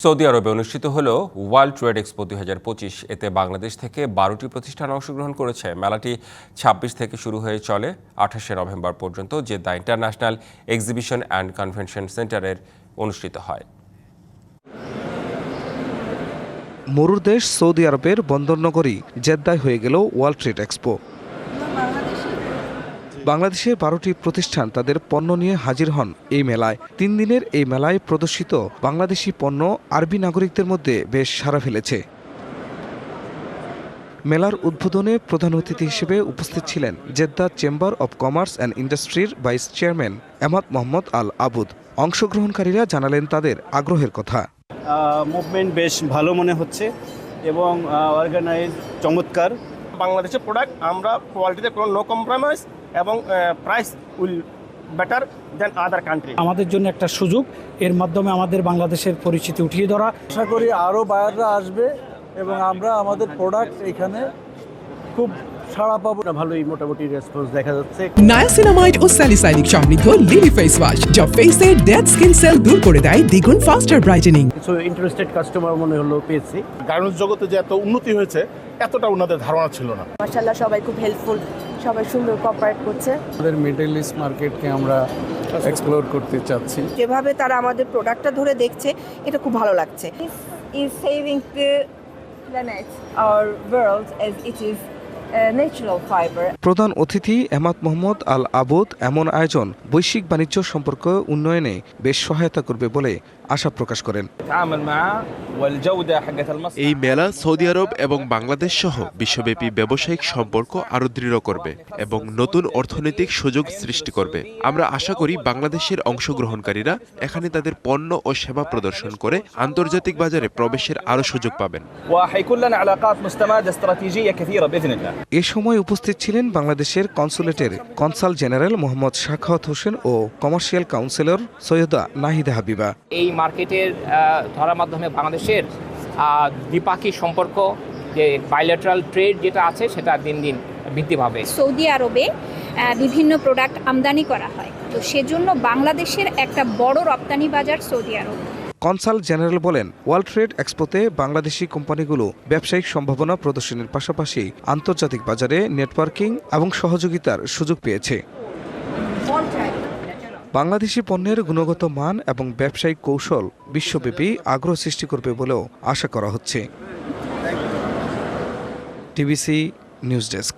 Saudi আরবে অনুষ্ঠিত হলো ওয়ার্ল্ড ট্রেড এক্সপো 2025। এতে বাংলাদেশ থেকে 12টি প্রতিষ্ঠান অংশগ্রহণ করেছে। মেলাটি 26 থেকে শুরু হয়ে চলে 28শে নভেম্বর পর্যন্ত, Jeddah international exhibition and convention সেন্টারের অনুষ্ঠিত হয়। মরুর দেশ সৌদি আরবের বন্দরনগরী জেদ্দায় হয়ে গেল ওয়ার্ল্ড ট্রেড এক্সপো। বাংলাদেশের 12টি প্রতিষ্ঠান তাদের পণ্য নিয়ে হাজির হন এই মেলায়। 3 দিনের এই মেলায় প্রদর্শিত বাংলাদেশি পণ্য আরবি নাগরিকদের মধ্যে বেশ সাড়া ফেলেছে। মেলার উদ্বোধনে প্রধান অতিথি হিসেবে উপস্থিত ছিলেন Jeddah chamber of commerce and ইন্ডাস্ট্রির ভাইস চেয়ারম্যান এমাদ মোহাম্মদ আল আবুদ। অংশগ্রহণকারীরা জানালেন তাদের আগ্রহের কথা। মুভমেন্ট বেশ ভালো মনে হচ্ছে এবং অর্গানাইজ চমৎকার। বাংলাদেশের প্রোডাক্ট আমরা কোয়ালিটিতে কোনো নো কম্প্রোমাইজ এবং price will better then other country. আমাদের জন্য একটা সুযোগ, এর মাধ্যমে আমাদের বাংলাদেশের পরিচিতি উঠিয়ে ধরা। আশা করি আরও বায়াররা আসবে এবং আমরা আমাদের প্রোডাক্ট এখানে খুব সাড়া পাবো। ভালোই মোটামুটি রেসপন্স দেখা যাচ্ছে। নায়াসিনামাইড ও স্যালিসাইলিক সমৃদ্ধ লিলি ফেস ওয়াশ যা ফেসের ডেড স্কিন সেল দূর করে দেয় দ্বিগুণ ফাস্টার ব্রাইটেনিং। কিছু ইন্টারেস্টেড কাস্টমার মনে হলো পেয়েছি। গার্মেন্টস জগতে যে এত উন্নতি হয়েছে এতটা ওনাদের ধারণা ছিল না। মাশাআল্লাহ, সবাই খুব হেল্পফুল, সবাই সুন্দর কোঅপারেট করছে। আমাদের মিডল ইস্ট মার্কেটকে আমরা এক্সপ্লোর করতে চাচ্ছি। যেভাবে তারা আমাদের প্রোডাক্টটা ধরে দেখছে, এটা খুব ভালো লাগছে। is saving the planet, our world, as it is natural fiber. প্রধান অতিথি এমাদ মোহাম্মদ আল আবুদ এমন আয়োজন বৈশ্বিক বাণিজ্য সম্পর্ক উন্নয়নে বেশ সহায়তা করবে বলে আশা প্রকাশ করেন। এই মেলা সৌদি আরব এবং বাংলাদেশ সহ বিশ্বব্যাপী ব্যবসায়িক সম্পর্ক আরও দৃঢ় করবে এবং নতুন অর্থনৈতিক সুযোগ সৃষ্টি করবে। আমরা আশা করি বাংলাদেশের অংশগ্রহণকারীরা এখানে তাদের পণ্য ও সেবা প্রদর্শন করে আন্তর্জাতিক বাজারে প্রবেশের আরও সুযোগ পাবেন। এ সময় উপস্থিত ছিলেন বাংলাদেশের কনসুলেটের কনসাল জেনারেল মোহাম্মদ শাখাওয়াত হোসেন ও কমার্শিয়াল কাউন্সিলর সৈয়দা নাহিদা হাবিবা। এই মার্কেটের ধরার মাধ্যমে বাংলাদেশের দ্বিপাক্ষিক সম্পর্ক, যে বাইলেটারাল ট্রেড যেটা আছে, সেটা দিন দিন বৃদ্ধি পাবে। সৌদি আরবে বিভিন্ন প্রোডাক্ট আমদানি করা হয়, তো সেজন্য বাংলাদেশের একটা বড় রপ্তানি বাজার সৌদি আরব। কনসাল জেনারেল বলেন, ওয়ার্ল্ড ট্রেড এক্সপোতে বাংলাদেশি কোম্পানিগুলো ব্যবসায়িক সম্ভাবনা প্রদর্শনের পাশাপাশি আন্তর্জাতিক বাজারে নেটওয়ার্কিং এবং সহযোগিতার সুযোগ পেয়েছে। বাংলাদেশি পণ্যের গুণগত মান এবং ব্যবসায়িক কৌশল বিশ্বব্যাপী আগ্রহ সৃষ্টি করবে বলেও আশা করা হচ্ছে। TBC news desk.